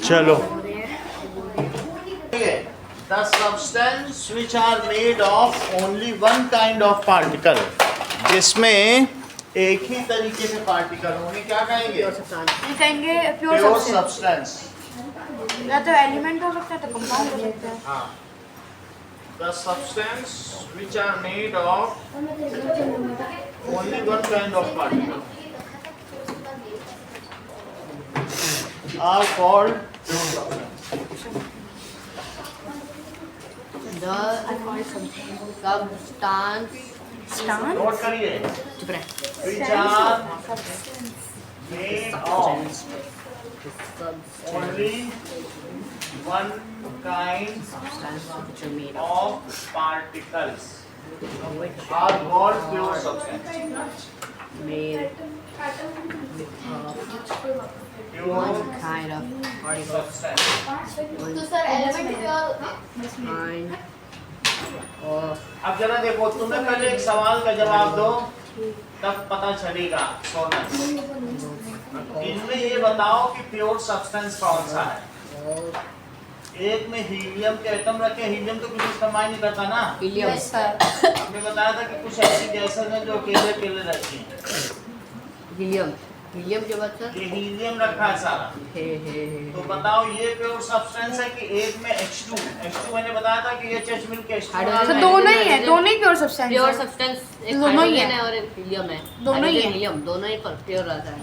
चलो, the substance which are made of only one kind of particle, जिसमें एक ही तरीके के पार्टिकल होंगे, क्या कहेंगे? कहेंगे प्योर सब्सटेंस। या तो एलिमेंट हो सकता है तो कंपाउंड हो सकता है। हाँ, the substance which are made of only one kind of particle are called pure substance. The substance note करिए, which are made of only one kind of particles are called pure substance. made Pure kind of particle substance. तो sir element pure होते हैं। kind of अब जरा देखो, तुम्हें पहले एक सवाल का जवाब दो, तब पता चलेगा। सोनल, इनमें ये बताओ कि प्योर सब्सटेंस कौन सा है? एक में हीलियम के एटम रखे, हीलियम तो कुछ इस्तेमाल नहीं करता ना। helium हमने बताया था कि कुछ ऐसी गैसें हैं जो अकेले अकेले रहती हैं। helium के बाद सर ये हीलियम रखा है सारा। हे तो बताओ ये प्योर सब्सटेंस है कि एक में H2 मैंने बताया था कि H मिल के H2 तो दोनों ही है, दोनों ही प्योर सब्सटेंस प्योर है। सब्सटेंस एक दोनों ही हाइड्रोजन है। है और एक हीलियम है। दोनों ही है। हीलियम दोनों ही पर प्योर रहता है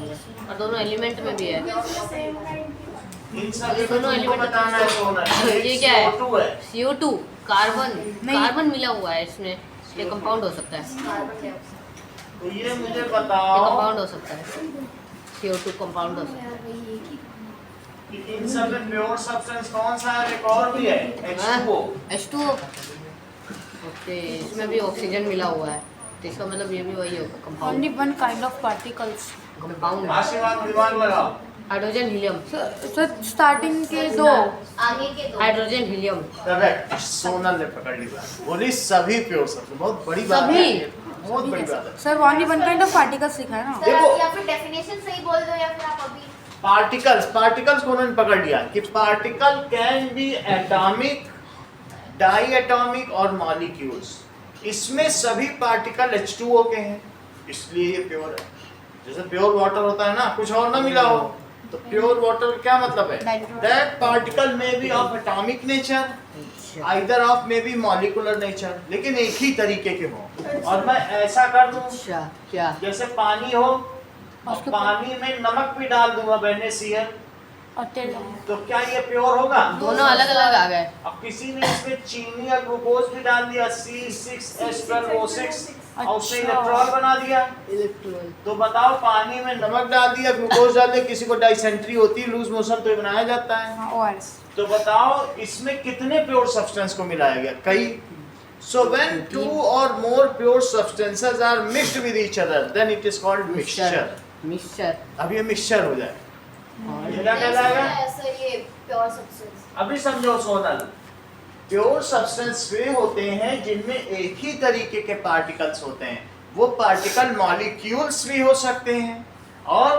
और दोनों एलिमेंट में भी है। इन सभी को दोनों तुमको एलिमेंट बताना है सोनल। ये क्या है? CO2 है। CO2 कार्बन नहीं। कार्बन मिला हुआ है इसमें, ये कंपाउंड हो सकता है। तो ये मुझे ये बताओ कंपाउंड हो सकता है। CO2 कंपाउंड हो सकता है। कि इन सब में प्योर सब्सटेंस कौन सा है? एक और भी है H2O। H2O ओके, इसमें भी ऑक्सीजन मिला हुआ है, तो इसका मतलब ये भी वही होगा compound. Only one kind of particles. Compound आशीर्वाद दिमाग लगाओ। हाइड्रोजन हीलियम, सर स्टार्टिंग के दो आगे के दो हाइड्रोजन हीलियम करेक्ट, सोनल ने पकड़ ली बात। बोली सभी प्योर सब्सटेंस, बहुत बड़ी बात सभी? है ये, बहुत बड़ी बात है। Sir only one kind of particles लिखा है ना। सर देखो। आप या फिर डेफिनेशन सही बोल दो या फिर आप अभी पार्टिकल्स को उन्होंने पकड़ लिया कि particle can be atomic, diatomic और मॉलिक्यूल्स। इसमें सभी पार्टिकल H2O के हैं, इसलिए ये प्योर है। जैसे प्योर वाटर होता है ना, कुछ और ना मिला हो, तो प्योर वाटर क्या मतलब है? दैट पार्टिकल में be of atomic nature, either of may be molecular nature, लेकिन एक ही तरीके के हो। और मैं ऐसा कर दूं, अच्छा क्या? जैसे पानी हो और पानी में नमक भी डाल दूंगा NaCl, और तेल तो क्या ये प्योर होगा? दोनों अलग अलग आ गए। अब किसी ने इसमें चीनी या ग्लूकोज भी डाल दिया C6H12O6 और उससे इलेक्ट्रॉल बना दिया, इलेक्ट्रॉन तो बताओ पानी में नमक डाल दिया, ग्लूकोज डाल दिया, किसी को डाइसेंट्री होती है, लूज मोशन, तो ये बनाया जाता है। ORS। तो बताओ इसमें कितने प्योर सब्सटेंस को मिलाया गया? कई। So when two or more pure substances are mixed with each other, then it is called mixture. Mixture अब ये मिक्सचर हो जाए, ये क्या कहलाएगा? ऐसा ये प्योर सब्सटेंस अभी समझो सोनल, प्योर सब्सटेंस वे होते हैं जिनमें एक ही तरीके के पार्टिकल्स होते हैं। वो पार्टिकल मॉलिक्यूल्स भी हो सकते हैं और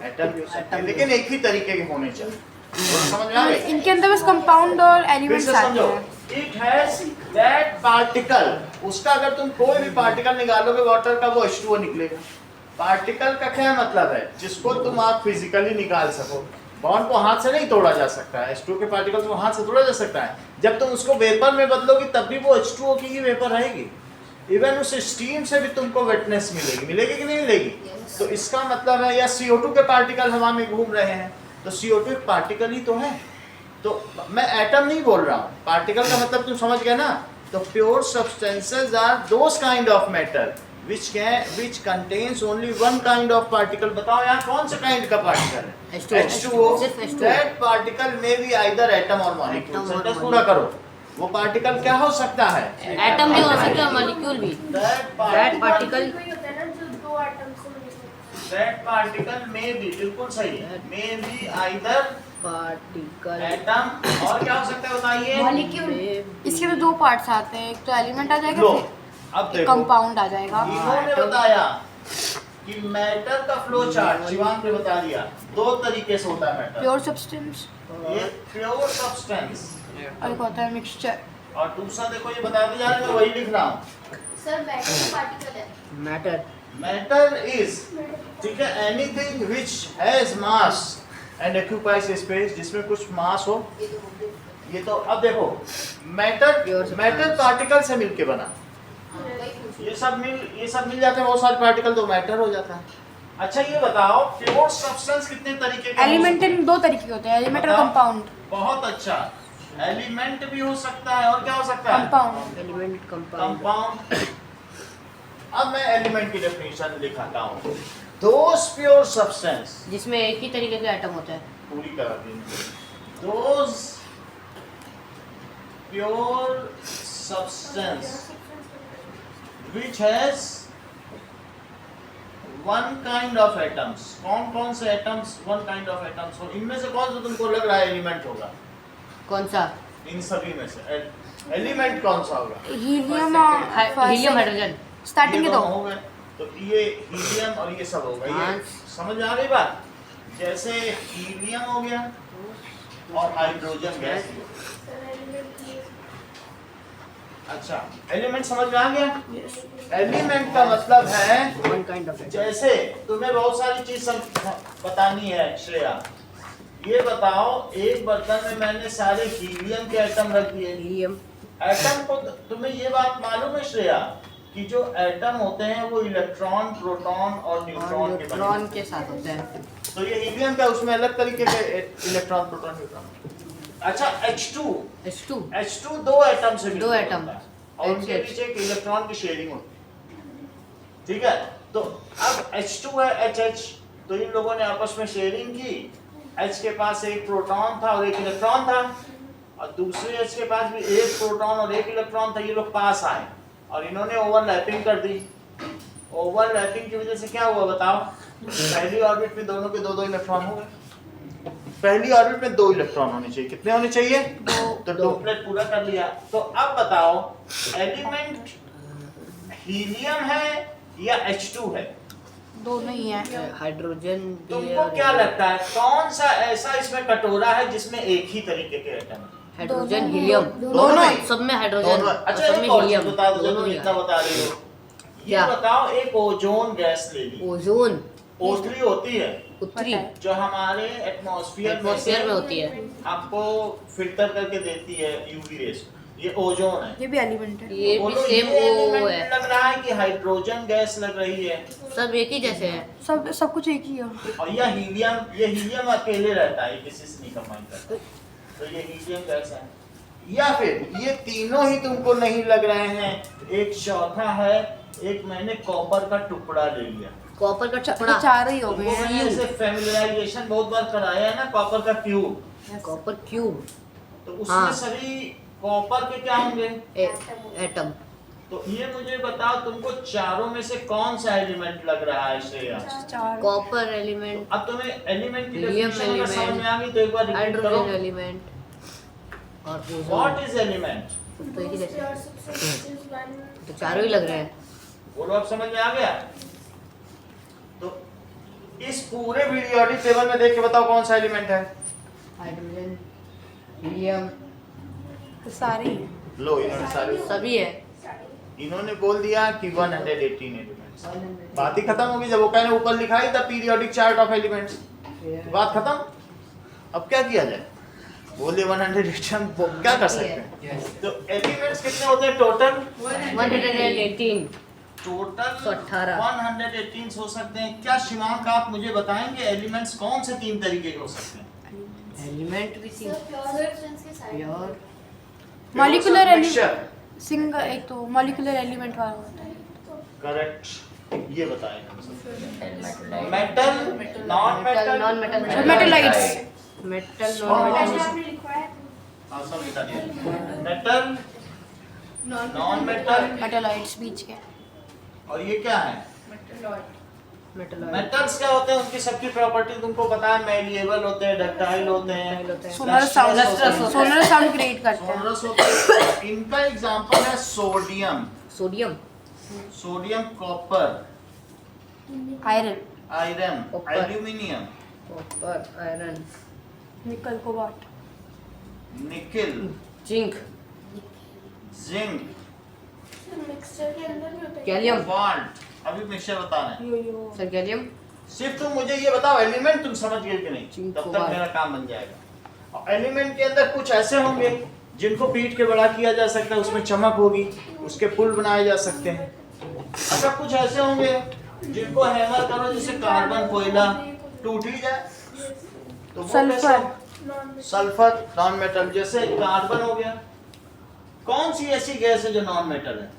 एटम भी हो सकते हैं, लेकिन एक ही तरीके के होने चाहिए। समझ में आ गई? इनके अंदर बस कंपाउंड और फिर एलिमेंट्स से आते समझो, हैं। इट हैज दैट पार्टिकल, उसका अगर तुम कोई भी पार्टिकल निकालोगे वाटर का, वो H2O निकलेगा। पार्टिकल का क्या मतलब है? जिसको तुम आप फिजिकली निकाल सको। बॉन्ड को हाथ से नहीं तोड़ा जा सकता है, H2O के पार्टिकल को हाथ से तोड़ा जा सकता है। जब तुम उसको वेपर में बदलोगी तब भी वो H2O की ही वेपर रहेगी। इवन उस स्टीम से भी तुमको वेटनेस मिलेगी, मिलेगी कि नहीं मिलेगी? तो इसका मतलब है, या CO2 के पार्टिकल हवा में घूम रहे हैं, तो CO2 एक पार्टिकल ही तो है। तो मैं एटम नहीं बोल रहा हूँ, पार्टिकल का मतलब तुम समझ गए ना। तो pure substances are those kind of matter which contains only one kind of particle। बताओ यहाँ कौन सा काइंड का पार्टिकल है? H2O। सिर्फ H2O। That particle may be either atom or molecule। Sentence पूरा करो। वो पार्टिकल क्या हो सकता है? एटम भी हो सकता है, मॉलिक्यूल भी। That that particle may be, बिल्कुल सही है, may be either particle atom और क्या हो सकता है बताइए? इसके तो दो पार्ट्स आते हैं, एक तो एलिमेंट आ जाएगा, लो, फिर अब एक देखो, कंपाउंड आ जाएगा। इन्होंने बताया कि मैटर का फ्लो चार्ट शिवांग ने बता दिया, दो तरीके से होता है मैटर। प्योर सब्सटेंस ये प्योर सब्सटेंस और एक होता है मिक्सचर। और दूसरा देखो ये बताते जा रहे हैं, मैं वही लिख रहा हूँ। सर मैटर पार्टिकल है। मैटर मैटर इज, ठीक है, anything which has mass and occupies space, जिसमें कुछ मास हो। ये तो हो गया। ये तो अब देखो matter, Pure substance। Matter particle से मिलके बना, वही पूछ ये सब मिल जाते हैं बहुत सारे पार्टिकल, तो मैटर हो जाता है। अच्छा ये बताओ प्योर सब्सटेंस कितने तरीके के हो एलिमेंट सकते हैं? इन दो तरीके के होते हैं, एलिमेंट और बताओ। कंपाउंड। बहुत अच्छा, एलिमेंट भी हो सकता है और क्या हो सकता है, कंपाउंड। Element compound. कंपाउंड। अब मैं एलिमेंट की डेफिनेशन लिखाता हूँ। दोस प्योर सब्सटेंस, जिसमें एक ही तरीके के एटम होते हैं। पूरी करा दी। Those pure substance which has one kind of atoms, कौन कौन से atoms one kind of atoms हो, इनमें से कौन सा तुमको लग रहा है एलिमेंट होगा? कौन सा? इन सभी में से एलिमेंट कौन सा होगा? Helium helium hydrogen. स्टार्टिंग ये के दो दोनों हो गए, तो ये हीलियम और ये सब होगा। ये हाँ। समझ में आ गई बात? जैसे हीलियम हो गया और हाइड्रोजन गैस। अच्छा एलिमेंट समझ में आ गया? एलिमेंट का मतलब है वन काइंड ऑफ एटम। जैसे तुम्हें बहुत सारी चीज बतानी है श्रेया, ये बताओ एक बर्तन में मैंने सारे हीलियम के एटम रख दिए। हीलियम। एटम को तुम्हें ये बात मालूम है श्रेया कि जो एटम होते हैं वो इलेक्ट्रॉन, प्रोटॉन और न्यूट्रॉन के बने न्यूट्रॉन होते के साथ होते हैं। हैं। तो ये हीलियम का उसमें अलग तरीके के इलेक्ट्रॉन, प्रोटॉन, न्यूट्रॉन। अच्छा H2 दो एटम से दो मिलकर एटम। बनता है और उनके H। बीच एक इलेक्ट्रॉन की शेयरिंग होती है, ठीक है। तो अब H2 है HH, तो इन लोगों ने आपस में शेयरिंग की। H के पास एक प्रोटॉन था और एक इलेक्ट्रॉन था, और दूसरे H के पास भी एक प्रोटॉन और एक इलेक्ट्रॉन था। ये लोग पास आए और इन्होंने ओवरलैपिंग कर दी। ओवरलैपिंग की वजह से क्या हुआ बताओ? पहली ऑर्बिट में दोनों के दो दो इलेक्ट्रॉन हो गए। पहली ऑर्बिट में दो इलेक्ट्रॉन होने चाहिए, कितने होने चाहिए? तो डोपलेट पूरा कर लिया। तो अब बताओ एलिमेंट हीलियम है या H2 है? दोनों ही है। हाइड्रोजन भी है तुमको और क्या लगता है कौन सा ऐसा इसमें कटोरा है जिसमें एक ही तरीके के एटम है? Hydrogen helium. दोनों ही? सब में हाइड्रोजन दोनों। और अच्छा सब एक में और चीज हीलियम। बता दो, जो दोनों तुम ही इतना बता रही हो। ये क्या? बताओ एक ओजोन गैस ले ली, ओजोन ओजरी होती है उत्तरी पता जो हमारे एटमॉस्फेयर में होती है। आपको फिल्टर करके देती है यूवी रेस, ये ओजोन है। ये भी एलिमेंट है। ये भी बोलो सेम ये वो element है। लग रहा है कि हाइड्रोजन गैस लग रही है, सब एक ही जैसे है। सब कुछ एक ही है। और ये हीलियम अकेले रहता है, किसी से नहीं कंबाइन करता, तो ये हीलियम गैस है। या फिर ये तीनों ही तुमको नहीं लग रहे हैं, एक चौथा है, एक मैंने कॉपर का टुकड़ा ले लिया। कॉपर का तो टुकड़ा। चार ही हो तुमको गए मैंने हैं। ऐसे फैमिलियराइजेशन बहुत बार कराया है ना, कॉपर का क्यूब। Copper cube. तो उसमें हाँ। सभी कॉपर के क्या होंगे? एटम। तो ये मुझे बताओ तुमको चारों में से कौन सा एलिमेंट लग रहा है श्रेया? चार। कॉपर एलिमेंट, अब तुम्हें एलिमेंट की हीलियम डेफिनेशन अगर समझ में आ गई तो एक बार रिपीट करो। हाइड्रोजन एलिमेंट और ओजोन। What is element? तो एक ही जैसे, तो चारों ही लग रहे हैं। बोलो अब समझ में आ गया? तो इस पूरे पीरियोडिक टेबल में देख के बताओ कौन सा एलिमेंट है? हाइड्रोजन, हीलियम, तो सारे ही हैं। लो इन्होंने सारे, सभी है। इन्होंने बोल दिया कि 118 एलिमेंट्स। बात ही खत्म होगी जब वो कहने ऊपर लिखा ही था पीरियोडिक चार्ट ऑफ एलिमेंट्स, बात खत्म। अब क्या किया जाए? बोले 118, हम क्या कर सकते हैं? तो एलिमेंट्स कितने होते हैं टोटल? 118। टोटल 118 118 हो सकते हैं। क्या शिवांक आप मुझे बताएंगे एलिमेंट्स कौन से तीन तरीके के हो सकते हैं? एलिमेंट भी थी। सर प्योर सब्सटेंस के side pure molecular mixture, single, एक तो मॉलिक्यूलर एलिमेंट वाला होता है। करेक्ट, ये बताएं हम सब। Metal, non metal, non metal, मेटलाइट्स। Metal, हाँ, नॉन हाँ, मेटल। हाँ, सब बता दिया। मेटल, नॉन मेटल, मेटलाइट्स बीच के। और ये क्या है? मेटल मेटल्स क्या होते हैं? उनकी सबकी प्रॉपर्टी तुमको पता है, मेलिएबल होते हैं, डक्टाइल होते हैं, सोलर साउंड, lustrous होते हैं। सोलर साउंड क्रिएट करते हैं। सोलरस होते हैं। इनका एग्जांपल है sodium, sodium, sodium, copper, iron, iron, Copper. Aluminium, copper, iron, nickel, cobalt, nickel, zinc, zinc, mixture के अंदर भी होता है गैलियम, कोबाल्ट। अभी मिक्सचर बताना है। यो सर गैलियम, सिर्फ तुम मुझे ये बताओ एलिमेंट तुम समझ गए कि नहीं, जिंक, तब तक कोबाल्ट। मेरा काम बन जाएगा। और एलिमेंट के अंदर कुछ ऐसे होंगे जिनको पीट के बड़ा किया जा सकता है, उसमें चमक होगी, उसके पुल बनाए जा सकते हैं। अच्छा, कुछ ऐसे होंगे जिनको हैमर करो जैसे कार्बन, कोयला टूट ही जाए, तो वो सल्फर, कैसे? सल्फर नॉन मेटल, जैसे कार्बन हो गया। कौन सी ऐसी गैस है जो नॉन मेटल है?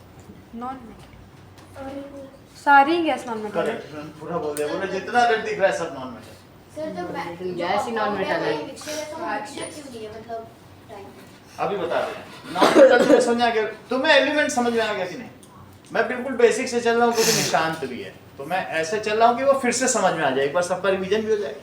नॉन मेटल, सारी गैस नॉन मेटल है। करेक्ट, पूरा बोल दिया। बोले जितना रेड दिख रहा है सब नॉन मेटल। सर जब गैस ही non-metal है। मिक्सचर है तो मिक्सचर क्यों नहीं है मतलब टाइम अभी बता रहे हैं नॉन मेटल में समझ आ गया तुम्हें, एलिमेंट समझ में आ गया कि नहीं? मैं बिल्कुल बेसिक से चल रहा हूँ क्योंकि निशांत भी है, तो मैं ऐसे चल रहा हूँ कि वो फिर से समझ में आ जाए, एक बार सबका रिवीजन भी हो जाए।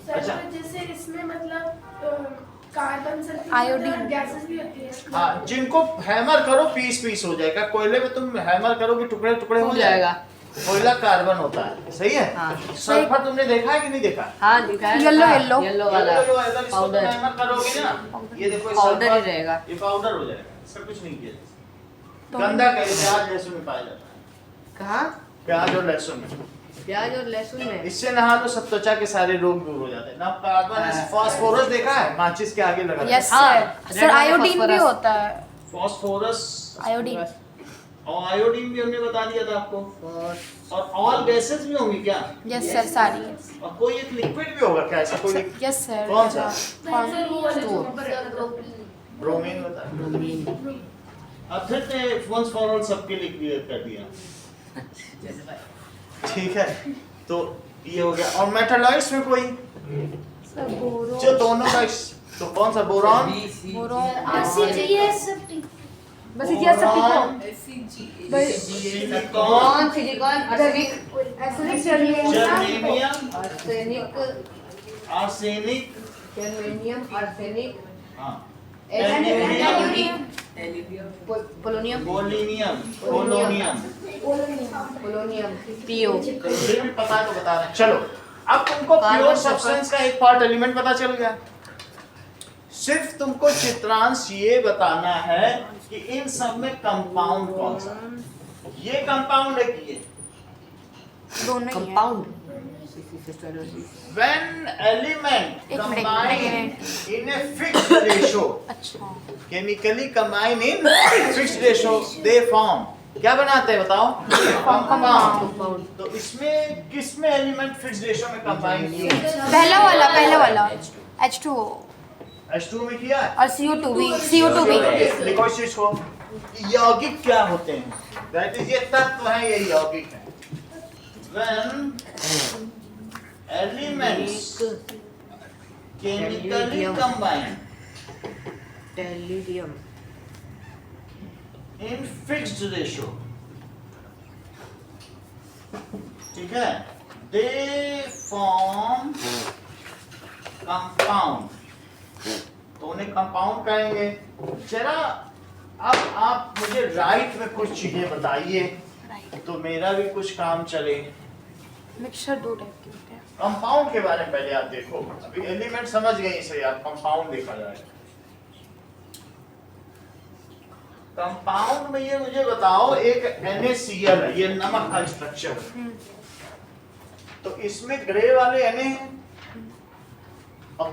सर अच्छा। तो जैसे इसमें मतलब कार्बन सल्फर आयोडीन। गैसेस भी होती है। हाँ, जिनको हैमर करो पीस पीस हो जाएगा। कोयले में तुम हैमर करोगे टुकड़े टुकड़े हो टूट जाएगा। जाएगा। कोयला कार्बन होता है, सही है। हाँ। सल्फर तुमने देखा है कि नहीं देखा? हाँ दिखा है। Yellow, हाँ, yellow। येलो वाला अगर इसको तुम पाउडर, हैमर करोगे ना, ये देखो पाउडर ही सल्फर, रहेगा। ये पाउडर हो जाएगा, इसका कुछ नहीं किया जा सकता। तो- गंदा कहीं प्याज लहसुन में पाया जाता है, कहाँ? प्याज और लहसुन में। प्याज और लहसुन में। इससे नहा लो, सब त्वचा के सारे रोग दूर हो जाते हैं ना। कार्बन है, फास्फोरस देखा है, माचिस के आगे लगा यस हाँ, सर, red सर वाला आयोडीन भी phosphorus। होता है, फास्फोरस आयोडीन, और आयोडीन भी हमने बता दिया था आपको। और और ऑल गैसेस भी होंगी क्या? यस सर सारी, और कोई एक लिक्विड भी होगा क्या, ऐसा कोई? Yes sir. कौन सा? कौन? सर वो वाले जो तो- ऊपर सर रहता है। ब्रोमीन ब्रोमीन होता है। ब्रोमीन। अब फिर से वंस फॉर ऑल सबके लिए क्लियर कर दिया, ठीक है। तो ये हो गया। और मेटालॉइड्स में कोई सर बोरो, जो दोनों का, तो कौन सा? बोरॉन, बोरोन, आरसीजीएस सब ठीक बस ये सब बोरॉन, ठीक कौन? Silicon, arsenic, acidic germanium, germanium, arsenic, arsenic, germanium, arsenic, हाँ, aluminium, polonium, polonium, polonium. Polonium, P. फिर भी पता है तो बता रहे हैं। चलो, अब तुमको कार्बन, प्योर सल्फर। सब्सटेंस का एक पार्ट एलिमेंट पता चल गया। सिर्फ तुमको चित्रांश ये बताना है कि इन सब में कंपाउंड कौन सा है। ये कंपाउंड है कि ये? दोनों ही हैं। कंपाउंड। When element एक minute, combine in a fixed ratio, अच्छा, chemically combine in fixed ratio, they form क्या बनाते हैं बताओ? कंपाउंड। कंपाउंड। तो इसमें किसमें एलिमेंट फिक्स्ड रेशियो में कंबाइन किए? पहला वाला H2O H2 में किया है? और CO2 भी, CO2 भी। लिखो इस चीज को। यौगिक क्या होते हैं? दैट इज ये तत्व है, ये यौगिक है। When elements chemically combine टेलिडियम, in fixed ratio, ठीक है, they form compound, तो उन्हें कंपाउंड कहेंगे। जरा अब आप मुझे राइट में कुछ चीजें बताइए तो मेरा भी कुछ काम चले। मिक्सचर दो टाइप के होते हैं। कंपाउंड के बारे में पहले आप देखो, अभी एलिमेंट समझ गए इसे, आप कंपाउंड देखा जाएगा। कंपाउंड में ये मुझे बताओ, एक NaCl है, ये नमक का स्ट्रक्चर है, तो इसमें ग्रे वाले Na हैं और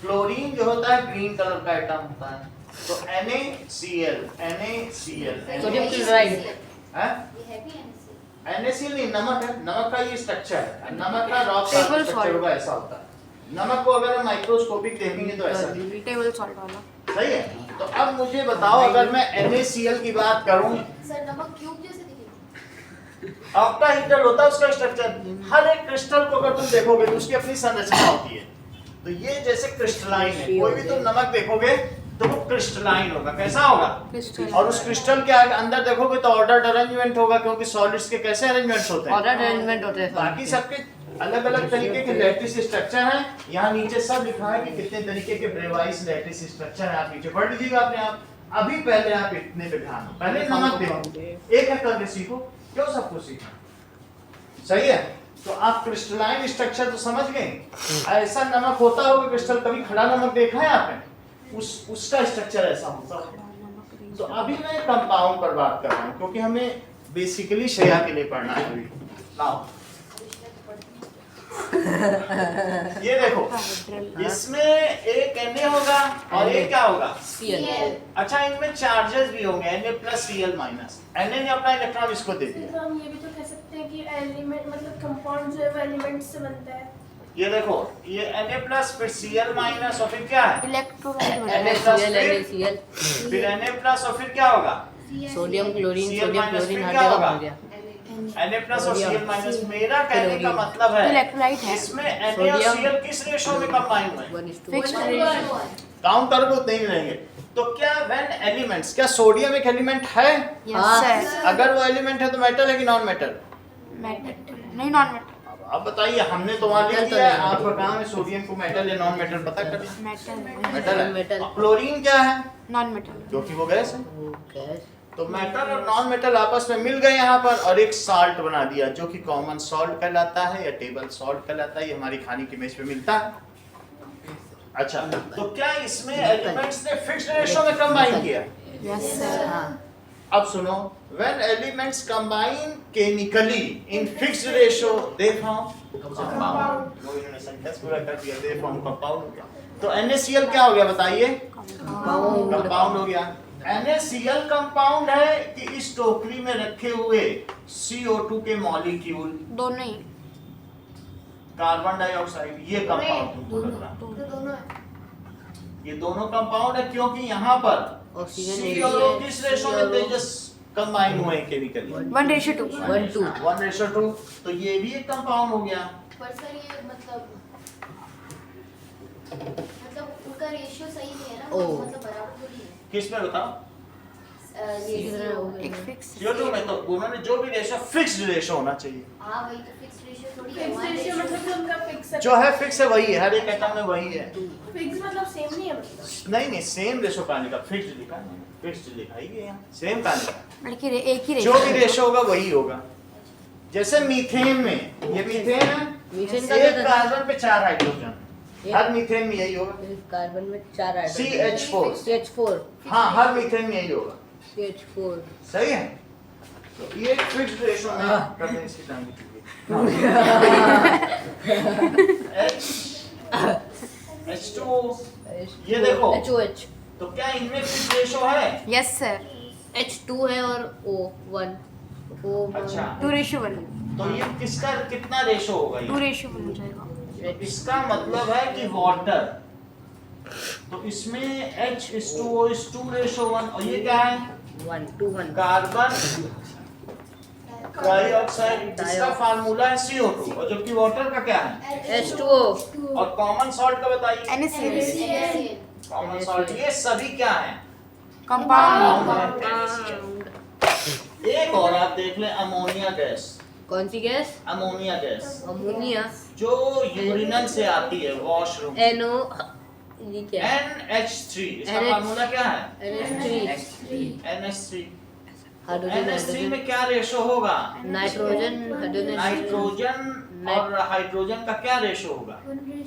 क्लोरीन जो होता है ग्रीन कलर का आइटम होता है, तो NaCl, सोडियम क्लोराइड, हैं? ये हैवी है NaCl नहीं, नमक है, नमक का ये स्ट्रक्चर है। नमक का रॉक का Table स्ट्रक्चर salt। होगा, ऐसा होता है। नमक को अगर हम माइक्रोस्कोपिक देखेंगे तो ऐसा दिखेगा। टेबल सॉल्ट वाला। सही है। तो अब मुझे बताओ, अगर मैं NaCl की बात करूं, सर नमक क्यूब जैसे दिखेगा। ऑक्टाहेड्रल होता है उसका स्ट्रक्चर। हर एक क्रिस्टल को अगर तुम देखोगे तो उसकी अपनी संरचना होती है। तो ये जैसे क्रिस्टलाइन है, कोई भी तुम नमक देखोगे तो वो क्रिस्टलाइन होगा। कैसा होगा? क्रिस्टल। और उस क्रिस्टल के अंदर देखोगे तो ऑर्डर्ड अरेंजमेंट होगा, क्योंकि सॉलिड्स के कैसे अरेंजमेंट्स होते हैं? ऑर्डर अरेंजमेंट होते हैं। बाकी सबके अलग अलग तरीके के लैटिस स्ट्रक्चर हैं। यहाँ नीचे सब लिखा है कि कितने तरीके के ब्रेवाइस लैटिस स्ट्रक्चर है, आप नीचे पढ़ लीजिएगा अपने आप। अभी पहले आप इतने पे ध्यान दो, पहले नमक देखो, एक एक करके सीखो। क्यों सबको सीखना? सही है। तो आप क्रिस्टलाइन स्ट्रक्चर तो समझ गए। ऐसा नमक होता होगा क्रिस्टल, कभी खड़ा नमक देखा है आपने? उसका स्ट्रक्चर ऐसा होता है। तो अभी मैं कंपाउंड पर बात कर रहा हूँ क्योंकि हमें बेसिकली शया के लिए पढ़ना है अभी। नाउ ये देखो, इसमें एक Na होगा और ये क्या होगा? Cl। अच्छा, इनमें चार्जेस भी होंगे, Na+Cl-। Na ने अपना इलेक्ट्रॉन इसको दे दिया। तो हम ये भी तो कह सकते हैं कि एलिमेंट मतलब कंपाउंड जो है वो एलिमेंट से बनता है। ये देखो, ये Na+ फिर Cl- और फिर क्या है? इलेक्ट्रोलाइट NaCl फिर Na+ और फिर क्या होगा? Sodium chlorine Cl- sodium chlorine फिर हर क्या जगह होगा? बन गया। Na+ और Cl-। मेरा कहने का मतलब है इलेक्ट्रोलाइट है। इसमें Na और Cl किस रेशो में कंबाइन हुए? 1:1। Fixed ratio। काउंट करोगे उतने ही मिलेंगे। तो क्या व्हेन एलिमेंट्स, क्या सोडियम एक एलिमेंट है? Yes sir. अगर वो एलिमेंट है तो मेटल है कि नॉन मेटल? मेटल नहीं, नॉन मेटल। अब बताइए, हमने तो वहां लिख मेटल तो दिया है, नहीं। आपका काम है सोडियम को मेटल या नॉन मेटल पता करना। मेटल मेटल है। मेटल। और क्लोरीन क्या है? Non metal. क्योंकि वो गैस है। गैस। तो मेटल और नॉन मेटल आपस में मिल गए यहाँ पर और एक साल्ट बना दिया जो कि कॉमन सॉल्ट कहलाता है या टेबल सॉल्ट कहलाता है। ये हमारी खाने की मेज पे मिलता है। अच्छा, तो क्या इसमें एलिमेंट्स ने फिक्स्ड रेशो में कंबाइन किया? Yes sir. हाँ। अब सुनो, when elements combine chemically in fixed ratio they form compound। वो इन्होंने सेंटेंस पूरा कर दिया, they form compound हो गया। तो NaCl क्या हो गया बताइए? कंपाउंड हो गया। NaCl कंपाउंड है कि इस टोकरी में रखे हुए CO2 के मॉलिक्यूल, दोनों ही। कार्बन डाइऑक्साइड, ये कंपाउंड तुमको लग रहा है? तो दोनों है। ये दोनों कंपाउंड है क्योंकि यहाँ पर ऑक्सीजन C और O किस रेशो में तेजस कंबाइन हुए हैं केमिकली? 1:2। 1:2। 1:2। तो ये भी एक कंपाउंड हो गया। पर सर ये मतलब उनका रेशियो सही नहीं है ना, ओ। मतलब बराबर थोड़ी है। किस में बताओ? एक फिक्स। CO2 में तो उन्होंने जो भी रेशो, फिक्स्ड रेशो होना चाहिए। हाँ वही तो फिक्स रेशियो थोड़ी है। फिक्स रेशियो मतलब कि उनका फिक्स है। जो है फिक्स है वही है, हर एक एटम में वही है। फिक्स मतलब सेम नहीं है मतलब। नहीं, सेम रेशो कहानी का फिक्स्ड लिखा है, फिक्स्ड लिखा ही है यहाँ, सेम कहानी का। बल्कि एक ही जो भी रेशो होगा वही होगा। जैसे मीथेन में, ये मीथेन है, मीथेन का एक क्या था? कार्बन पे 4 हाइड्रोजन, हर मीथेन में यही होगा। कार्बन में 4 CH4। CH4 हाँ, हर मीथेन में यही होगा। CH4 सही है। तो ये फिक्स्ड रेशो में कर दें इसकी टाइम की। H2O, ये देखो। HOH। तो क्या इनमें फिक्स्ड रेशो है? Yes sir. H2 है और O1 अच्छा, 2:1। तो ये किसका कितना रेशो होगा ये? 2:1 हो जाएगा। इसका मतलब है कि वाटर, तो इसमें H2O is 2:1 और ये क्या है? 1:1 कार्बन डाइऑक्साइड, इसका फार्मूला है CO2 और जबकि वाटर का क्या है? H2O और कॉमन सॉल्ट का बताइए। NaCl। कॉमन सॉल्ट, ये सभी क्या है? कंपाउंड। एक और आप देख लें, अमोनिया गैस। कौन सी गैस? अमोनिया गैस अमोनिया जो यूरिनल से आती है वॉशरूम। NO ये क्या है? NH3, इसका NH फार्मूला क्या है? NH3 NH3। हाइड्रोजन NH3 में क्या रेशो होगा? नाइट्रोजन हाइड्रोजन नाइट्रोजन और हाइड्रोजन का क्या रेशो होगा?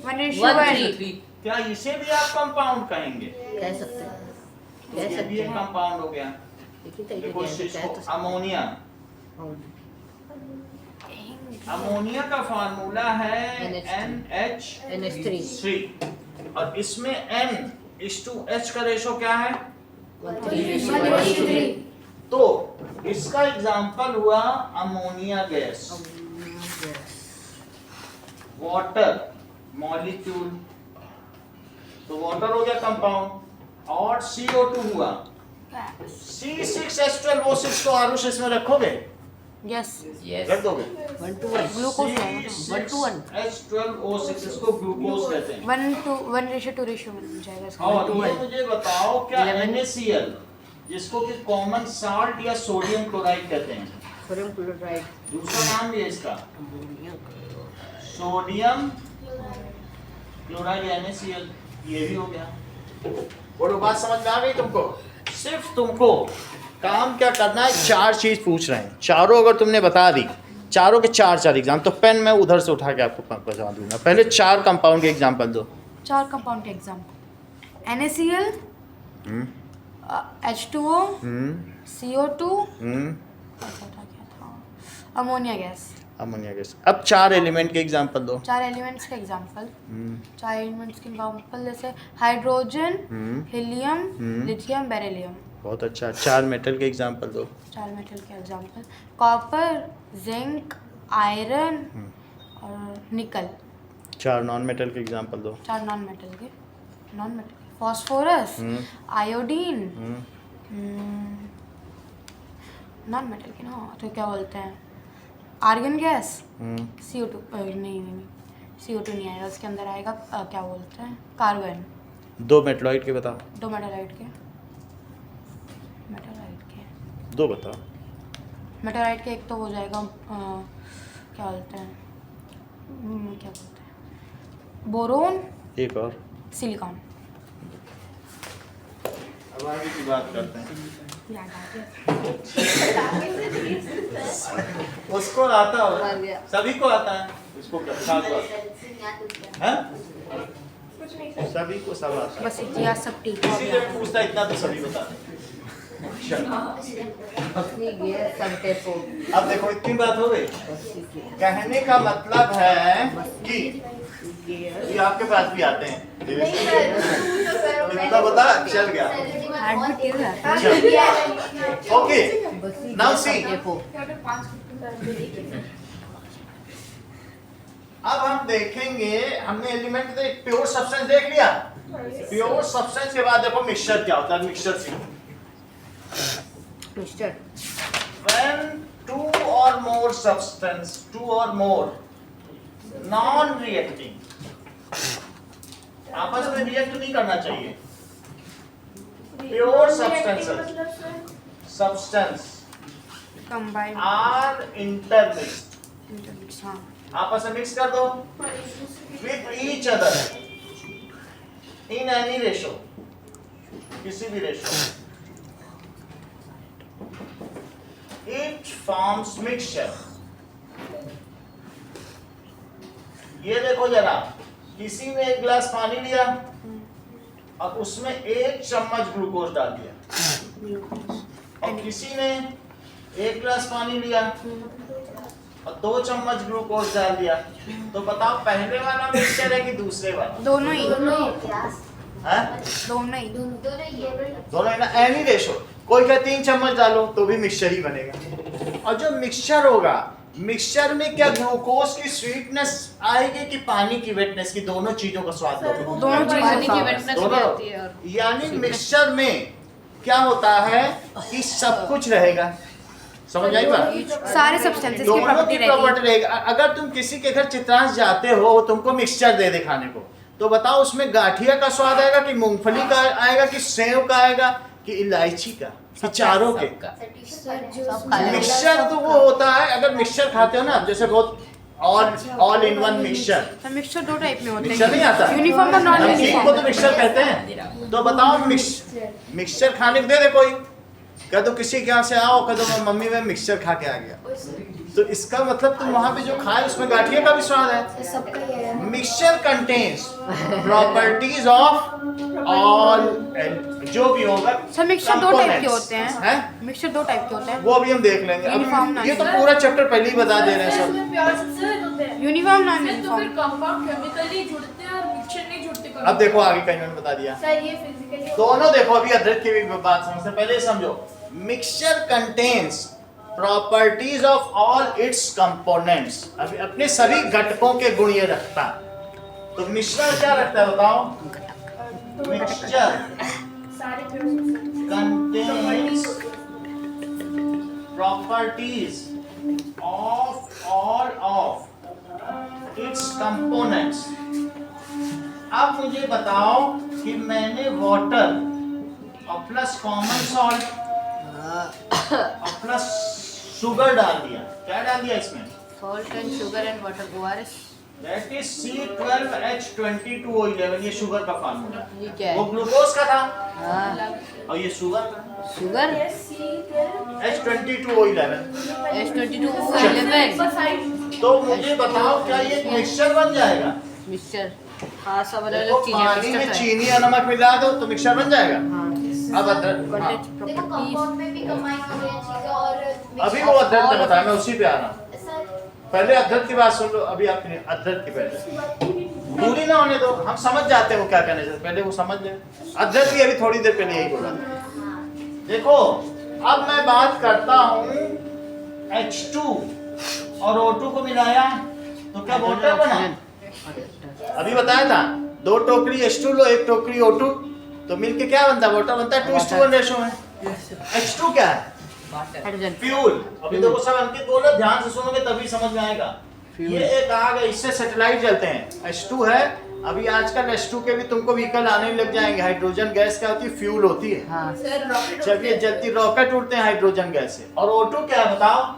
1:1। क्या इसे भी आप कंपाउंड कहेंगे? कह सकते हैं कह ये भी सकते एक हैं कंपाउंड हो गया। देखिए तरीके देखो से इसको, कह तो अमोनिया। अमोनिया का फार्मूला है NH3 और इसमें N:2H का रेशो क्या है? 1:3 तो इसका एग्जांपल हुआ अमोनिया गैस। वाटर मॉलिक्यूल, तो वाटर हो गया कंपाउंड और CO2 हुआ। C6H12O6 को आरुष में रखोगे? यस। रख दोगे? 1:1 ग्लूकोज जाएगा। 1:1 H12O6 इसको ग्लूकोज कहते हैं। 1:2 बन जाएगा इसका। और ये मुझे बताओ, क्या NaCl, जिसको कि कॉमन साल्ट या सोडियम क्लोराइड कहते हैं, सोडियम क्लोराइड दूसरा नाम भी है इसका, सोडियम क्लोराइड NaCl, ये भी हो गया। बोलो, बात समझ में आ गई तुमको? सिर्फ तुमको काम क्या करना है, 4 चीज पूछ रहे हैं, चारों अगर तुमने बता दी, चारों के चार एग्जाम। तो पेन मैं उधर से उठा के आपको बता दूंगा। पहले 4 कंपाउंड के एग्जाम्पल दो। 4 कंपाउंड के example NaCl, H2O, CO2, ammonia gas. Ammonia gas. अब 4 एलिमेंट के एग्जाम्पल दो। 4 एलिमेंट्स के एग्जाम्पल। 4 एलिमेंट्स के एग्जाम्पल जैसे हाइड्रोजन, हीलियम, लिथियम, बेरिलियम। बहुत अच्छा। 4 मेटल के एग्जाम्पल दो। 4 मेटल के एग्जाम्पल कॉपर, जिंक, आयरन और निकल। 4 नॉन मेटल के एग्जाम्पल दो। 4 non metal phosphorus, iodine, non metal के ना, तो क्या बोलते हैं, आर्गन गैस, CO2 नहीं CO2 नहीं आएगा, उसके अंदर आएगा क्या बोलते हैं, कार्बन। 2 मेटलॉइड के बताओ। 2 मेटालाइट के 2 बताओ। मेटालाइट के एक तो हो जाएगा क्या बोलते हैं बोरोन, एक और। सिलिकॉन। अब आगे की बात करते हैं। याद आ गया। उसको आता मर होगा, गया। सभी को आता है, उसको अच्छा आता है, कुछ नहीं कर सभी को सब आता है। बस इतिहास सब ठीक किसी से है। पूछता इतना तो सभी बता दें। अपनी गैस सब टेपो। अब देखो इतनी बात हो गई। कहने का मतलब है कि ये आपके पास भी आते हैं। इतना बता चल गया। हार्ड भी तेज है। Okay now see. टेपो। अब हम देखेंगे, हमने एलिमेंट एक प्योर सब्सटेंस देख लिया। प्योर सब्सटेंस के बाद देखो मिक्सचर क्या होता है। मिक्सचर सीखो। Mister When 2 or more substance, 2 or more non-reacting, आपस में रिएक्ट नहीं करना चाहिए। Pure substances, substance combine are intermixed, हाँ आपस में मिक्स कर दो with each other in any ratio, किसी भी रेशो। It forms mixture. ये देखो जरा, किसी ने 1 गिलास पानी लिया और उसमें 1 चम्मच ग्लूकोज डाल दिया, और किसी ने 1 गिलास पानी लिया और 2 चम्मच ग्लूकोज डाल दिया। तो बताओ पहले वाला मिक्सचर है कि दूसरे वाला? दोनों ही हैं? दोनों ही दोनों है ना, एनी रेशो। कोई का 3 चम्मच डालो तो भी मिक्सचर ही बनेगा। और जो मिक्सचर होगा, मिक्सचर में क्या ग्लूकोज की स्वीटनेस आएगी कि पानी की वेटनेस की? दोनों चीजों का स्वाद होगा। दोनों चीजों पानी का की स्वाद। वेटनेस भी दोनों। आती है और यानी मिक्सचर में क्या होता है कि सब कुछ रहेगा। समझ आई बात? सारे सब्सटेंसेस की दोनों प्रॉपर्टी की प्रॉपर्टी रहेगी। रहेगी। अगर तुम किसी के घर चित्रांश जाते हो, तुमको मिक्सचर दे दे खाने को, तो बताओ उसमें गाठिया का स्वाद आएगा कि मूंगफली का आएगा कि सेव का आएगा कि इलायची का कि चारों के? सब खा लेंगे। मिक्सचर तो वो होता है, अगर मिक्सचर खाते हो ना, जैसे बहुत ऑल इन वन मिक्सचर। तो मिक्सचर 2 टाइप में होते मिक्सचर नहीं आता? हैं, यूनिफॉर्म और नॉन नमकीन को यूनिफॉर्म। तो मिक्सचर कहते हैं। तो बताओ मिक्सचर खाने को दे दे कोई, कह दो किसी के यहाँ से आओ, कह दो मम्मी मैं मिक्सचर खा के आ गया, तो इसका मतलब तुम वहाँ पे जो खाए उसमें गाठिया का भी स्वाद है। Mixture contains properties of all, जो भी होगा। सर मिक्सचर 2 टाइप के components, होते हैं। हैं? मिक्सचर 2 टाइप के होते हैं, वो अभी हम देख लेंगे। यूनिफॉर्म अब ये तो पूरा चैप्टर पहले ही बता दे रहे हैं सब। प्योर सब्सटेंस होते हैं। यूनिफॉर्म नॉन तो फिर यूनिफॉर्म। कंपाउंड केमिकली जुड़ते हैं और मिक्सचर नहीं जुड़ते। अब देखो आगे कहीं मैंने बता दिया। सर ये फिजिकली दोनों देखो, अभी अदरक की भी बात समझते पहले समझो। Mixture contains properties of all it's components, अभी अपने सभी घटकों के गुण ये रखता। तो मिश्रण क्या रखता है बताओ? मिक्सचर सारे pure contains properties of all of its components। अब मुझे बताओ कि मैंने वाटर और प्लस कॉमन सॉल्ट और प्लस शुगर डाल दिया। क्या डाल दिया इसमें? Salt and sugar and water, ORS। That is C12H22O11। ये शुगर का फार्मूला, ये क्या वो है? ग्लूकोज का था। हाँ और ये शुगर शुगर H22O11। H22O11 तो मुझे बताओ क्या ये मिक्सचर बन जाएगा? मिक्सचर। हाँ, सब अलग देखो अलग चीजें पानी में मिक्सचर है। चीनी या नमक मिला दो तो मिक्सचर बन जाएगा। हाँ, अब अदरक, हाँ। कॉन्टेक्ट देखो प्रॉपर्टीज। कंपाउंड में भी कंबाइन हो रही है चीजें और अभी वो अदरक का बताया, मैं उसी पे आ रहा हूँ। सर पहले अदरक की बात सुन लो, अभी आपने अदरक की पहले पूरी ना होने दो, हम समझ जाते हैं वो क्या कहने से, पहले वो समझ ले। अदरक की अभी थोड़ी देर पहले यही बोला। देखो अब मैं बात करता हूँ H2 और O2 को मिलाया तो क्या वाटर बना? अभी बताया था 2 टोकरी H2 लो 1 टोकरी O2 तो मिलके क्या बनता है? वाटर बनता है। 2:1 रेशो में। H2 क्या है? हाइड्रोजन। फ्यूल। अभी देखो सब अंकित बोलो, ध्यान से सुनोगे तभी समझ में आएगा। ये एक आग है, इससे सैटेलाइट जलते हैं। H2 है। अभी आजकल H2 के भी तुमको व्हीकल आने लग जाएंगे। हाइड्रोजन गैस क्या होती है? फ्यूल होती है। हाँ, चलिए जल्दी रॉकेट उड़ते हैं हाइड्रोजन गैस से। और O2 क्या है बताओ?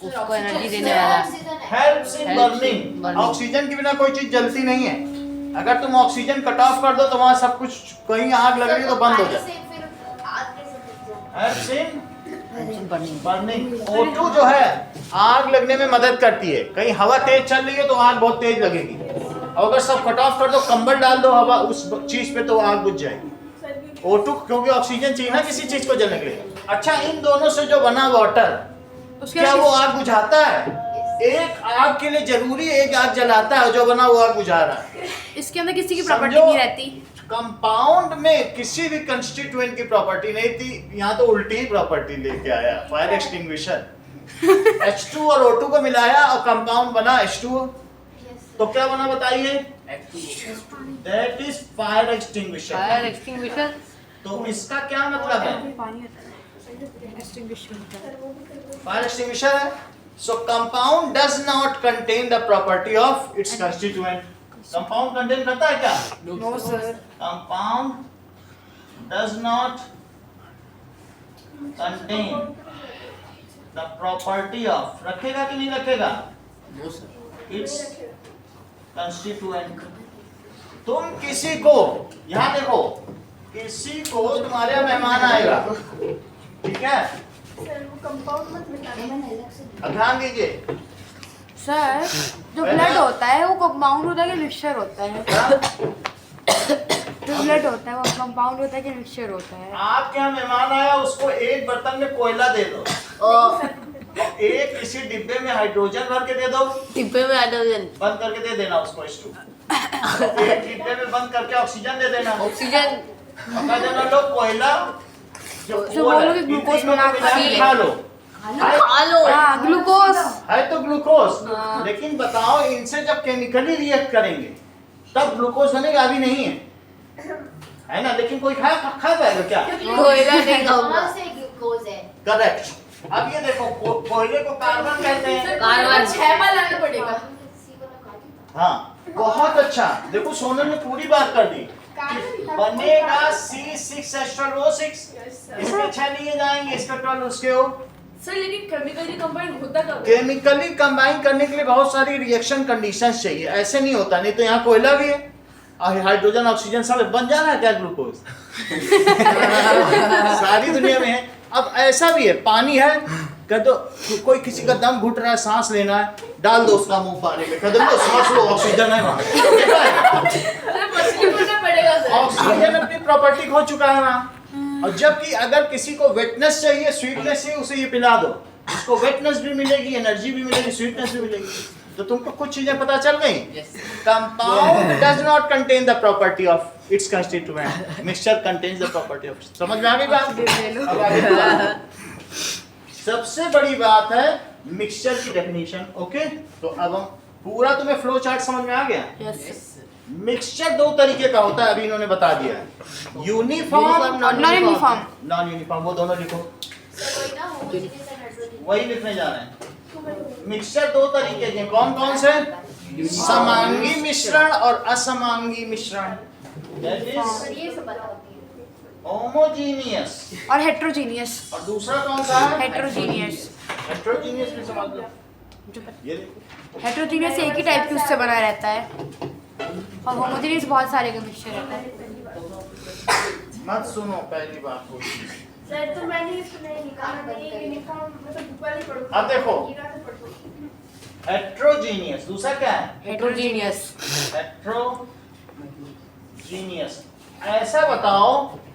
उसको एनर्जी देने वाला। Helps in Helps in burning. burning। Oxygen के बिना कोई चीज जलती नहीं है। अगर तुम ऑक्सीजन कट ऑफ कर दो तो वहां सब कुछ, कहीं आग लग रही है तो बंद हो जाए। Helps in burning. Burning. O2 जो है आग लगने में मदद करती है। कहीं हवा तेज चल रही है तो आग बहुत तेज लगेगी, और अगर सब कट ऑफ कर दो, कंबल डाल दो हवा उस चीज पे तो आग बुझ जाएगी। O2 क्योंकि ऑक्सीजन चाहिए ना किसी चीज को जलने के लिए। अच्छा, इन दोनों से जो बना वाटर क्या वो आग बुझाता है? एक आग के लिए जरूरी है, एक आग जलाता है, जो बना वो आग बुझा रहा है। इसके अंदर किसी की प्रॉपर्टी समझो, नहीं रहती। कंपाउंड में किसी भी कंस्टिट्यूएंट की प्रॉपर्टी नहीं थी, यहाँ तो उल्टी ही प्रॉपर्टी लेके आया। Fire extinguisher. H2 और O2 को मिलाया और कंपाउंड बना H2O। तो क्या बना बताइए? That is fire extinguisher. Fire extinguisher. तो इसका क्या मतलब है? पानी होता है extinguisher होता है। फायर एक्सटिंग्विशर है। So compound does not contain the property of its constituent. Compound contain करता है क्या? No sir. Compound does not contain the property of, रखेगा कि नहीं रखेगा? It's constituent. तुम किसी को, यहाँ देखो, किसी को तुम्हारे यहाँ मेहमान आएगा, ठीक है? अब ध्यान दीजिए। सर जो ब्लड होता है वो कंपाउंड होता है कि मिक्सचर होता है? जो ब्लड होता है वो कंपाउंड होता है कि मिक्सचर होता है? आपके यहाँ मेहमान आया, उसको एक बर्तन में कोयला दे दो, एक किसी डिब्बे में हाइड्रोजन भर के दे दो, डिब्बे में हाइड्रोजन। बंद करके दे देना उसको H2। एक डिब्बे में बंद करके ऑक्सीजन दे देना, ऑक्सीजन। पका देना। लो कोयला जो जो बोलो कि ग्लूकोज मिला के खा लो। खा लो। हाँ ग्लूकोज। है तो ग्लूकोज, लेकिन बताओ इनसे जब केमिकली रिएक्ट करेंगे तब ग्लूकोज बनेगा? अभी नहीं है ना? लेकिन कोई खा पाएगा क्या? कोयला नहीं खाऊंगा। ग्लूकोज है। करेक्ट। अब ये देखो, कोयले को कार्बन कहते हैं। कार्बन। 6 बार लाना पड़ेगा। हाँ, बहुत अच्छा। देखो सोनल ने पूरी बात कर दी। बनेगा C6H12O6। इसके 6 लिए जाएंगे, इसका 12 उसके हो। सर लेकिन केमिकली कंबाइन होता कब है? केमिकली कंबाइन करने के लिए बहुत सारी रिएक्शन कंडीशंस चाहिए, ऐसे नहीं होता। नहीं तो यहाँ कोयला भी है और हाइड्रोजन ऑक्सीजन सब बन जा रहा है क्या ग्लूकोज? सारी दुनिया में है। अब ऐसा भी है, पानी है, कह दो कोई किसी का दम घुट रहा है, सांस लेना है, डाल दो उसका मुंह पानी में, कह दो सांस लो, ऑक्सीजन है वहाँ। ऑक्सीजन अपनी प्रॉपर्टी खो चुका है वहाँ। और जबकि अगर किसी को वेटनेस चाहिए, स्वीटनेस चाहिए, उसे ये पिला दो, उसको वेटनेस भी मिलेगी, एनर्जी भी मिलेगी, स्वीटनेस भी मिलेगी। तो तुमको कुछ चीजें पता चल गई। Compound does not contain the property of its constituent, mixture contains the property of. समझ में आ गई बात? अब आगे सबसे बड़ी बात है मिक्सचर की डेफिनेशन। ओके, तो अब हम पूरा तुम्हें फ्लो चार्ट समझ में आ गया? मिक्सचर 2 तरीके का होता है, अभी इन्होंने बता दिया है। Uniform, non uniform. Non uniform, वो दोनों लिखो, वही लिखने जा रहे हैं। मिक्सचर 2 तरीके के, कौन कौन से? समांगी मिश्रण और असमांगी मिश्रण। दैट इज होमोजीनियस और हेट्रोजीनियस। और दूसरा कौन सा है? हेट्रोजीनियस। हेट्रोजीनियस भी समझ लो। ये देखो, हेट्रोजीनियस एक ही टाइप की उससे बना रहता है और होमोजीनियस बहुत सारे का मिक्सचर रहता है। मत सुनो पहली बात को। सर तो मैंने इसको नहीं निकाला, नहीं यूनिफॉर्म मतलब ऊपर ही पढ़ो। अब देखो। गिरा तो पढ़ो। हेट्रोजीनियस, दूसरा क्या है? हेट्रोजीनियस। हेट्रोजीनियस। ऐसा बताओ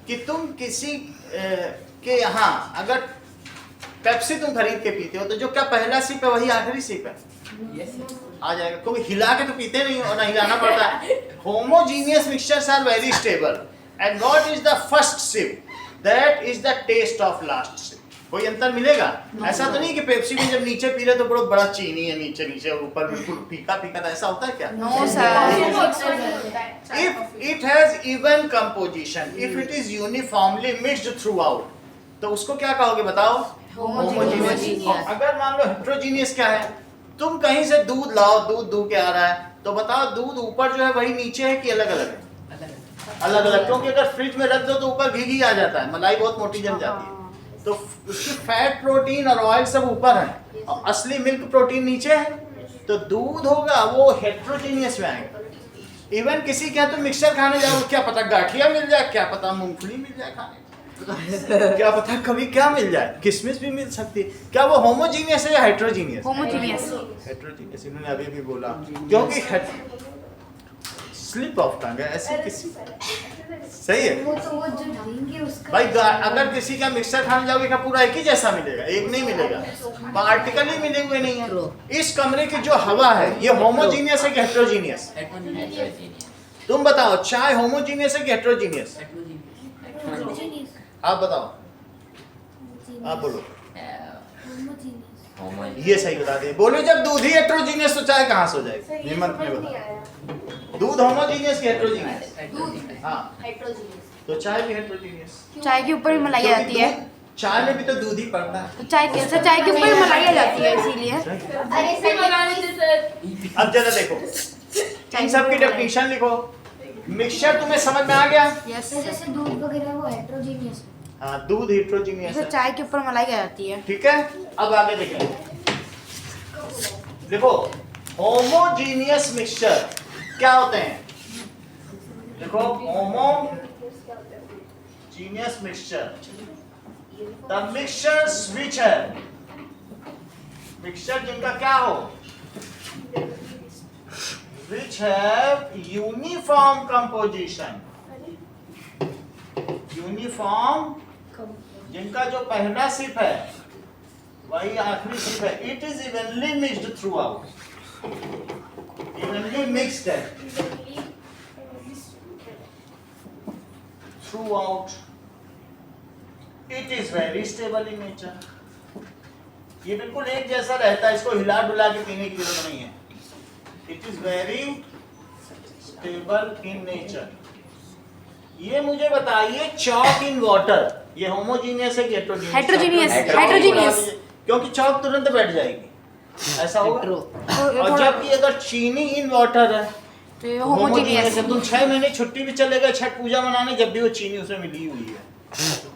कि तुम किसी के यहाँ अगर पेप्सी तुम खरीद के पीते हो तो जो क्या पहला सिप है वही आखिरी सिप है? आ जाएगा, क्योंकि हिला के तो पीते नहीं हो ना, हिलाना पड़ता है। Homogeneous mixtures are very stable and what is the first sip that is the taste of last sip. कोई अंतर मिलेगा? ऐसा तो नहीं कि पेप्सी में जब नीचे पी रहे तो बहुत बड़ा चीनी है नीचे नीचे, ऊपर बिल्कुल फीका फीका, ऐसा होता है क्या? No sir. If it has even composition, if it is uniformly mixed throughout, तो उसको क्या कहोगे बताओ? Homogeneous. अगर मान लो heterogeneous क्या है? तुम कहीं से दूध लाओ, दूध दूह के आ रहा है, तो बताओ दूध ऊपर जो है वही नीचे है कि अलग अलग है? अलग अलग, क्योंकि अगर फ्रिज में रख दो तो ऊपर घी आ जाता है, मलाई बहुत मोटी जम जाती है, तो उसकी फैट प्रोटीन और ऑयल सब ऊपर है और असली मिल्क प्रोटीन नीचे है, तो दूध होगा वो हेट्रोजीनियस में आएगा। इवन किसी क्या तुम मिक्सचर खाने जाओ, क्या पता गाठिया मिल जाए, क्या पता मूंगफली मिल जाए खाने क्या पता कभी क्या मिल जाए, किशमिश भी मिल सकती है। क्या वो होमोजीनियस है या हेट्रोजीनियस? होमोजीनियस। हेट्रोजीनियस इन्होंने अभी भी बोला, क्योंकि स्लिप ऑफ टंग है ऐसे किसी, सही है वो तो वो जो देंगे उसका भाई। अगर किसी का मिक्सचर खाने जाओगे क्या पूरा एक ही जैसा मिलेगा? एक नहीं मिलेगा, पार्टिकल ही मिले हुए नहीं है। इस कमरे की जो हवा है ये होमोजीनियस है कि हेट्रोजीनियस? तुम बताओ, चाय होमोजीनियस है कि हेट्रोजीनियस? आप बताओ, आप बोलो। ये सही बता दिए। बोलो जब दूध ही हेट्रोजीनियस तो चाय कहाँ से हो जाएगी? हिम्मत में बताओ, दूध होमोजीनियस की हेट्रोजीनियस? हाँ, हेट्रोजीनियस। तो चाय भी हेट्रोजीनियस। चाय के ऊपर भी मलाई आ जाती है, चाय में भी तो दूध ही पड़ता है। तो चाय कैसे? चाय के ऊपर भी मलाई आ जाती है इसीलिए। अरे सर अब जरा देखो, इन सब की डेफिनेशन लिखो। मिक्सचर तुम्हें समझ में आ गया? यस। जैसे दूध वगैरह वो हेट्रोजीनियस है। हाँ, दूध हेट्रोजीनियस जैसे है, चाय के ऊपर मलाई आ जाती है। ठीक है। अब आगे देखें, देखो होमोजीनियस मिक्सचर क्या होते हैं? देखो homogeneous mixture, the mixtures which है, मिक्सचर जिनका क्या हो, which have uniform composition, uniform, जिनका जो पहला सिप है वही आखिरी सिप है। It is evenly mixed throughout, evenly mixed है throughout. It is very stable in nature, ये बिल्कुल एक जैसा रहता है, इसको हिला डुला के पीने की जरूरत नहीं है। It is very stable in nature. ये मुझे बताइए, चॉक इन वाटर ये होमोजीनियस है कि हेट्रोजीनियस? हेट्रोजीनियस। हेट्रोजीनियस। क्योंकि चॉक तुरंत बैठ जाएगी, ऐसा होगा। और थोड़ा जबकि अगर चीनी इन वाटर है तो ये होमोजीनियस होमोजीनियस है। तुम 6 महीने छुट्टी भी चलेगा छठ पूजा मनाने, जब भी वो चीनी उसमें मिली हुई है,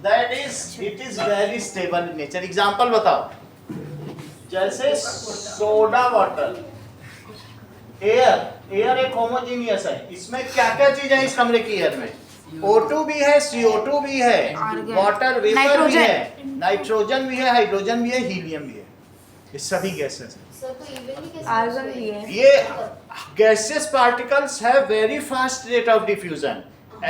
that is it is very stable in nature. Example बताओ, जैसे सोडा वाटर, एयर एक होमोजीनियस है। इसमें क्या क्या चीज है इस कमरे की एयर में? O2 भी है, CO2 भी है, वाटर वेपर भी है, नाइट्रोजन भी है, हाइड्रोजन भी है, हीलियम भी है। ये सभी गैसेस हैं। सर तो इवनली कैसे? आर्गन भी है। ये gaseous particles have very fast rate of diffusion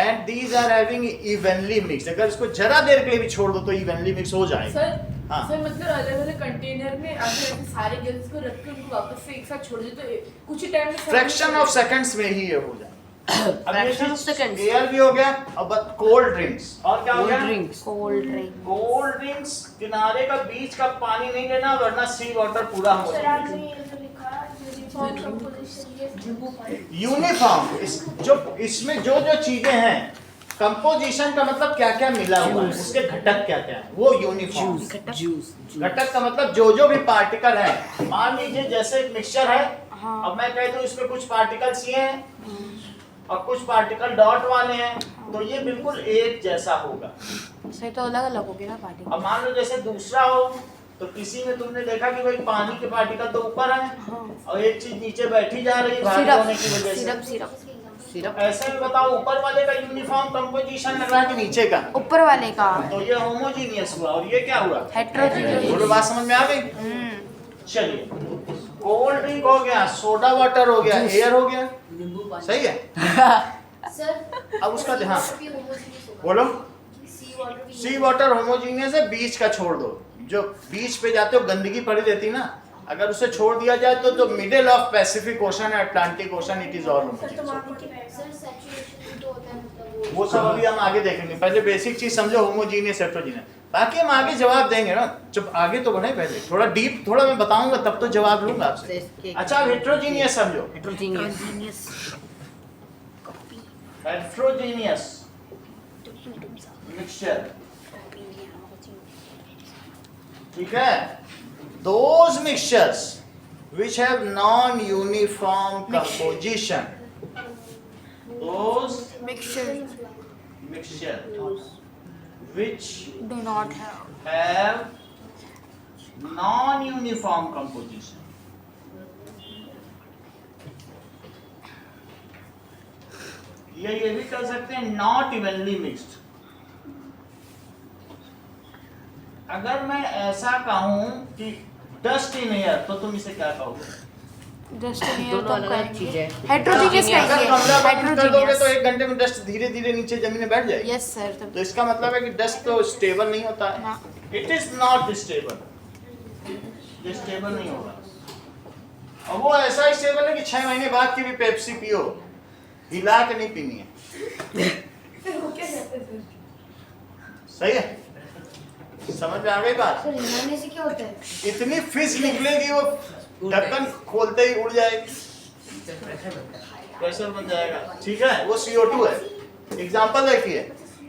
and these are having evenly mixed। अगर इसको जरा देर के लिए भी छोड़ दो तो evenly mix हो जाएगा। सर हाँ। सर मतलब अलग अलग कंटेनर में अगर ऐसे सारे गैस को रख के उनको वापस से एक साथ छोड़ दे तो कुछ ही टाइम में फ्रैक्शन ऑफ सेकंड्स में ही ये हो जाएगा। अब ये Fraction of seconds. एयर भी हो गया, अब कोल्ड ड्रिंक्स और क्या हो गया? Cold drink. कोल्ड ड्रिंक्स किनारे का बीच का पानी नहीं लेना, वरना सी वाटर पूरा हो सर आपने जाएगा। ये जो लिखा यूनिफॉर्म कंपोजिशन, ये यूनिफॉर्म, जो इसमें जो जो चीजें हैं, कंपोजिशन का मतलब क्या क्या मिला हुआ है, उसके घटक क्या क्या है, वो यूनिफॉर्म। घटक का मतलब जो जो भी पार्टिकल है। मान लीजिए जैसे एक मिक्सचर है, हाँ। अब मैं कह दूं इसमें कुछ पार्टिकल्स ये हैं और कुछ पार्टिकल डॉट वाले हैं, तो ये बिल्कुल एक जैसा होगा। सही तो अलग अलग होगी ना पार्टी। अब मान लो जैसे दूसरा हो, तो किसी में तुमने देखा कि भाई पानी के पार्टिकल तो ऊपर है और एक चीज नीचे बैठी जा रही है भारी होने की वजह से। सिरप सिरप सिरप ऐसे में बताओ ऊपर वाले का यूनिफॉर्म कंपोजिशन लग रहा है कि नीचे का? ऊपर वाले का तो ये होमोजीनियस हुआ और ये क्या हुआ? हेट्रोजीनियस। बोलो बात समझ में आ गई? चलिए, कोल्ड ड्रिंक हो गया, सोडा वाटर हो गया, एयर हो गया, सही है? सर अब उसका ध्यान भी homogeneous होगा। बोलो। सी वाटर भी सी वाटर होमोजीनियस है, बीच का छोड़ दो। जो बीच पे जाते हो गंदगी पड़ी रहती ना, अगर उसे छोड़ दिया जाए तो जो मिडिल ऑफ पैसिफिक ओशन है, Atlantic ocean, it is all sir तो वहाँ पे सर सैचुरेशन तो होता है मतलब वो सब अभी हम आगे देखेंगे। पहले बेसिक चीज समझो, होमोजीनियस हेट्रोजीनियस, बाकी हम आगे जवाब देंगे ना। जब आगे तो बढ़े, पहले थोड़ा डीप, थोड़ा मैं बताऊंगा तब तो जवाब लूंगा आपसे। अच्छा, अब हेट्रोजीनियस समझो। हेट्रोजीनियस हेट्रोजीनियस मिक्सचर, ठीक है? Those mixtures which have non-uniform composition, those mixture mixture which do not have have non-uniform composition, ये भी कर सकते हैं not evenly mixed। अगर मैं ऐसा कहूं कि डस्ट इन एयर, तो तुम इसे क्या कहोगे? जस्ट दोनों अलग-अलग चीजें। हेट्रोजीनियस अगर कमरा बंद कर दोगे तो हेट्रोजीनियस। 1 घंटे में डस्ट धीरे धीरे नीचे जमीन में बैठ जाएगी। Yes sir. तो इसका मतलब है कि डस्ट तो स्टेबल नहीं होता है। ना। इट इज नॉट स्टेबल, ये स्टेबल नहीं होगा। और वो ऐसा स्टेबल है कि 6 महीने बाद की भी पेप्सी पियो, हिला के नहीं पीनी है। फिर वो क्या कहते हैं सर? सही है? समझ में आ गई बात? सर हिलाने से क्या होता है? इतनी फिश निकलेगी वो ढक्कन खोलते ही उड़ जाएगी, प्रेशर बन जाएगा। ठीक है, वो CO2 है। एग्जांपल देखिए,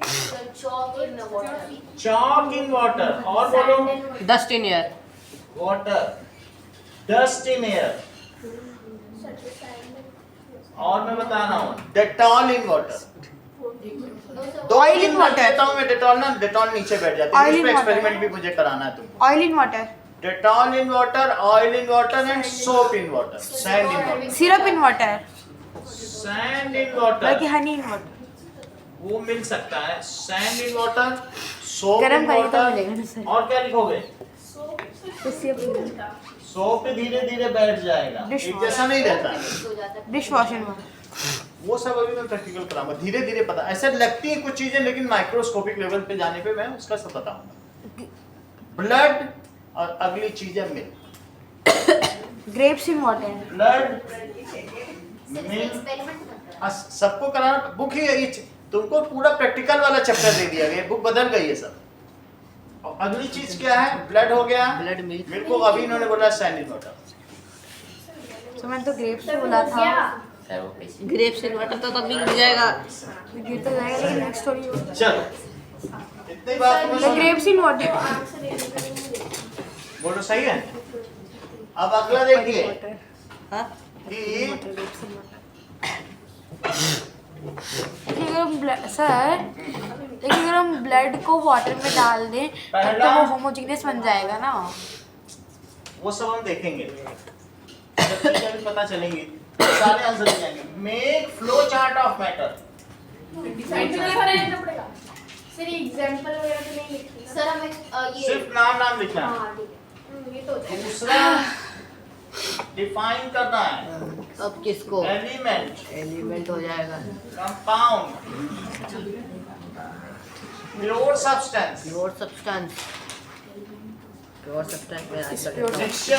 sir chalk in water. Chalk in water, और बोलो dust in air water, dust in air, और मैं बता रहा हूँ डेटॉल इन वाटर। दो Oil in दिन water. देता हूँ मैं डेटॉल ना, डेटॉल नीचे बैठ जाती है। Oil इस in पे water. एक्सपेरिमेंट भी मुझे कराना है तुमको। Oil in water, Dettol in water, oil in water and soap in water, sand in water, syrup in water, sand in बल्कि वाटर, हनी इन वाटर। वो मिल सकता है। सैंड इन वाटर, सोप गरम इन करेंगे तो वाटर, मिलेगा ना सर। और क्या लिखोगे? सोप पे धीरे धीरे बैठ जाएगा, Dish एक जैसा नहीं रहता है। हो जाता है। Dish wash in water. वो सब अभी मैं प्रैक्टिकल कराऊंगा, धीरे धीरे पता। ऐसे लगती है कुछ चीजें, लेकिन माइक्रोस्कोपिक लेवल पे जाने पे मैं उसका सब बताऊंगा। ब्लड और अगली चीजें milk, grapes in water, blood sir milk, experiment करता है। सबको कराना। बुक ही है ये, तुमको पूरा प्रैक्टिकल वाला चैप्टर दे दिया गया, बुक बदल गई है सब। और अगली चीज क्या है? ब्लड हो गया, ब्लड मिल्क मिल्क को अभी इन्होंने बोला सैंड इन वाटर। तो मैंने तो ग्रेप्स बोला था। ग्रेप्स इन वाटर तो तब भी गिर जाएगा। गिर तो जाएगा, लेकिन नेक्स्ट स्टोरी होगा। चलो, इतनी बात तुम्हें द समझ- ग्रेप्स इन वाटर। आंसर ये करेंगे। बोलो सही है? अब अगला देखिए हाँ कि सर लेकिन अगर हम ब्लड को वाटर में डाल दें तब तो पहला- वो होमोजीनियस बन जाएगा ना। वो सब हम देखेंगे, जब तक अभी पता चलेंगे सारे आंसर मिल जाएंगे। Make flow chart of matter. Sir ये एग्जांपल वगैरह तो नहीं लिखी सर हम ये सिर्फ नाम लिखना है। हाँ ठीक है। ये तो होता है। दूसरा डिफाइन करना है अब किसको एलिमेंट, एलिमेंट हो जाएगा। Compound, pure substance, pure substance pure substance में आजकल मिक्सचर।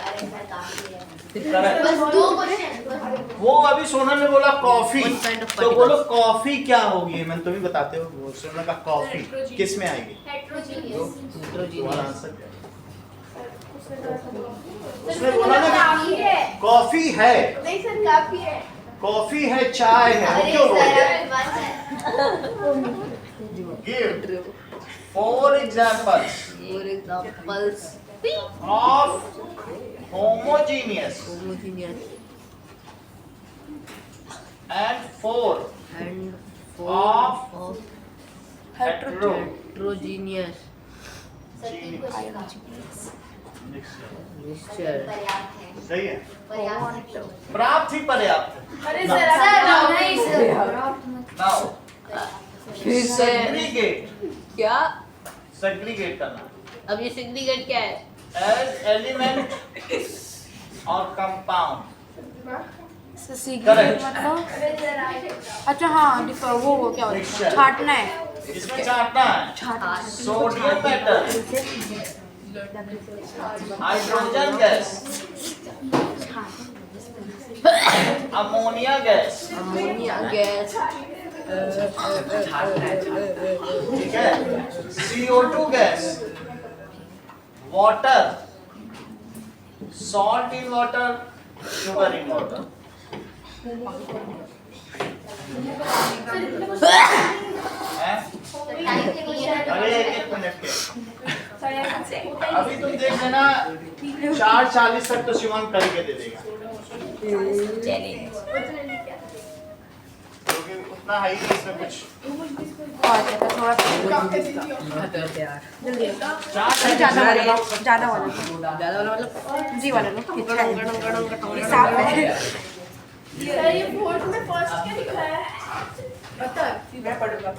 अरे मैं काफी है। करेक्ट। बस 2 क्वेश्चन बस। वो अभी सोनल ने बोला कॉफी, One kind of तो particles. बोलो कॉफी क्या होगी? मैंने तो भी बताते हो। सोनल का कॉफी किस में आएगी? हेट्रोजीनियस। तुम्हारा आंसर क्या है? उसने कहा था। उसने बोला ना काफी है। कॉफी है, नहीं सर काफी है। कॉफी है, चाय है, वो अरे क्यों बोल सर रहे? आपके पास है। Give 4 examples for examples of homogeneous homogeneous and 4 and of of hetero heterogeneous sir 3 question mixture पर्याप्त है सही है, पर्याप्त प्राप्त ही पर्याप्त है। अरे Now- सर नहीं सर Now, फिर से segregate, क्या? segregate करना अब ये सिग्निफिकेंट क्या है? as element और compound। Secret Correct. मतलब अरे सर आए अच्छा हाँ वो क्या होता है Mixture. छाटना है इसमें चाटना है sodium metal, hydrogen gas, ammonia gas, ammonia gas, ठीक है, CO2 gas, water, salt in water, sugar in water. अरे एक मिनट के, अभी तुम देख लेना 4:40 तक तो शिवांग करके दे देगा, क्योंकि उतना हाई नहीं इसमें कुछ। और क्या था, थोड़ा सा ज़्यादा वाला लो, ज़्यादा वाला लो, ज़्यादा वाला मतलब जी वाला लो हिसाब है सर ये बोर्ड में फर्स्ट क्या लिखा है बता मैं पढ़ूंगा